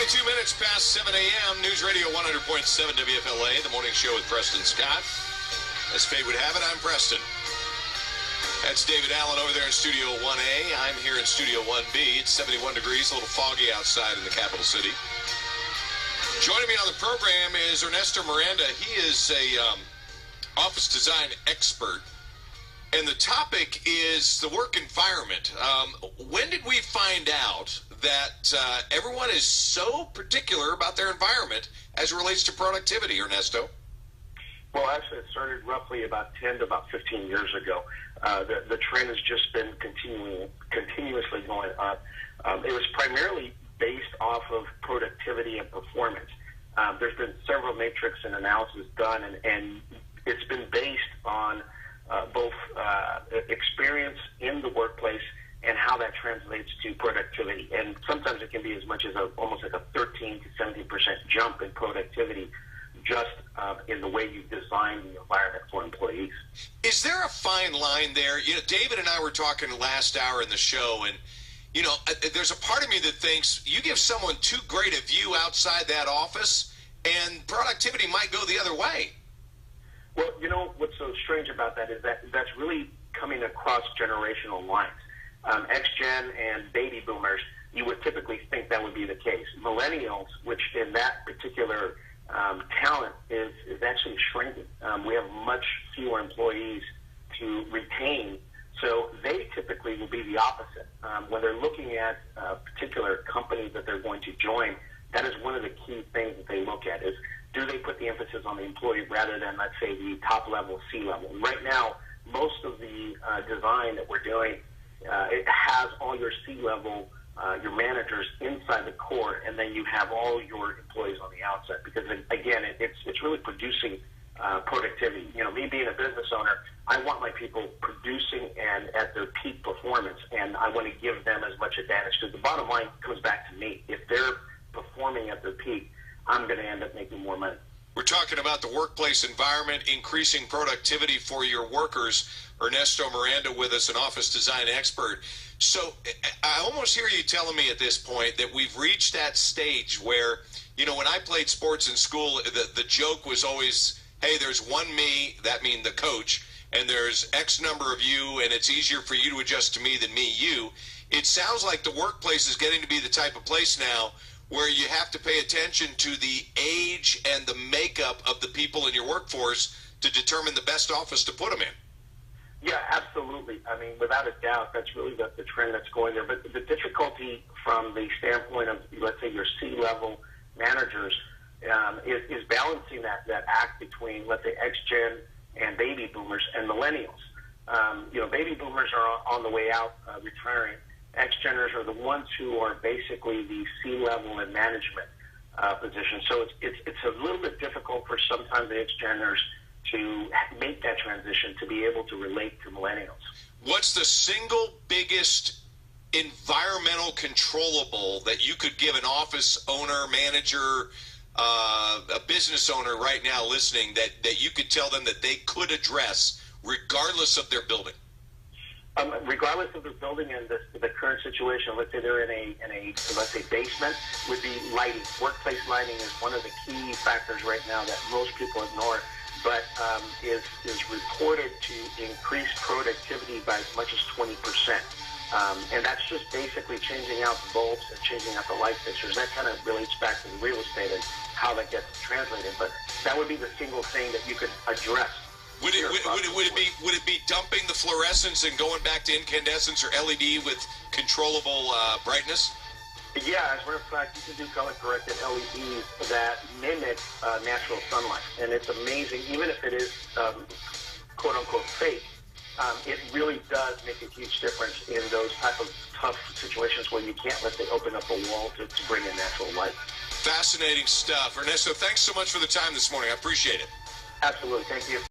22 minutes past 7 a.m. News Radio 100.7 WFLA, the morning show with Preston Scott. As fate would have it, I'm Preston. That's David Allen over there in Studio 1A. I'm here in Studio 1B. It's 71 degrees, a little foggy outside in the capital city. Joining me on the program is Ernesto Miranda. He is a office design expert. And the topic is the work environment. When did we find out that everyone is so particular about their environment as it relates to productivity, Ernesto? Well, actually, it started roughly about 10 to about 15 years ago. The trend has just been continuously going up. It was primarily based off of productivity and performance. There's been several matrix and analysis done, and it's been based on both experience in the workplace and how that translates to productivity. And sometimes it can be as much as almost like a 13 to 17% jump in productivity just in the way you design the environment for employees. Is there a fine line there? You know, David and I were talking last hour in the show, and you know, there's a part of me that thinks you give someone too great a view outside that office, and productivity might go the other way. Well, you know, what's so strange about that is that that's really coming across generational lines. X-Gen and baby boomers, you would typically think that would be the case. Millennials, which in that particular talent is actually shrinking. We have much fewer employees to retain, so they typically will be the opposite. When they're looking at a particular company that they're going to join, that is one of the key things that they look at is, do they put the emphasis on the employee rather than, let's say, the top level, C level? Right now, most of the design that we're doing, it has all your C level, your managers inside the core, and then you have all your employees on the outside. Because again, it's really producing productivity. You know, me being a business owner, I want my people producing and at their peak performance, and I want to give them as much advantage. Because the bottom line comes back to me. If they're performing at their peak, I'm going to end up making more money. We're talking about the workplace environment, increasing productivity for your workers. Ernesto Miranda with us, an office design expert. So I almost hear you telling me at this point that we've reached that stage where, you know, when I played sports in school, the joke was always, hey, there's one me, that means the coach, and there's X number of you, and it's easier for you to adjust to me than me, you. It sounds like the workplace is getting to be the type of place now where you have to pay attention to the age and the makeup of the people in your workforce to determine the best office to put them in. Yeah, absolutely. I mean, without a doubt, that's really the trend that's going there. But the difficulty from the standpoint of, let's say, your C-level managers is balancing that act between, let's say, X-Gen and baby boomers and millennials. You know, baby boomers are on the way out, retiring. X-Geners are the ones who are basically the C-level and management position. So it's a little bit difficult for sometimes the X-Geners to make that transition to be able to relate to millennials. What's the single biggest environmental controllable that you could give an office owner, manager, a business owner right now listening that you could tell them that they could address regardless of their building? Regardless of the building and the current situation, let's say they're in a let's say basement, would be lighting. Workplace lighting is one of the key factors right now that most people ignore, but is reported to increase productivity by as much as 20%. And that's just basically changing out the bulbs and changing out the light fixtures. That kind of relates back to the real estate and how that gets translated. But that would be the single thing that you could address. Would it be dumping the fluorescence and going back to incandescence or LED with controllable brightness? Yeah, as a matter of fact, you can do color-corrected LEDs that mimic natural sunlight. And it's amazing, even if it is quote-unquote fake, it really does make a huge difference in those type of tough situations where you can't, let's say, open up a wall to bring in natural light. Fascinating stuff. Ernesto, thanks so much for the time this morning. I appreciate it. Absolutely. Thank you.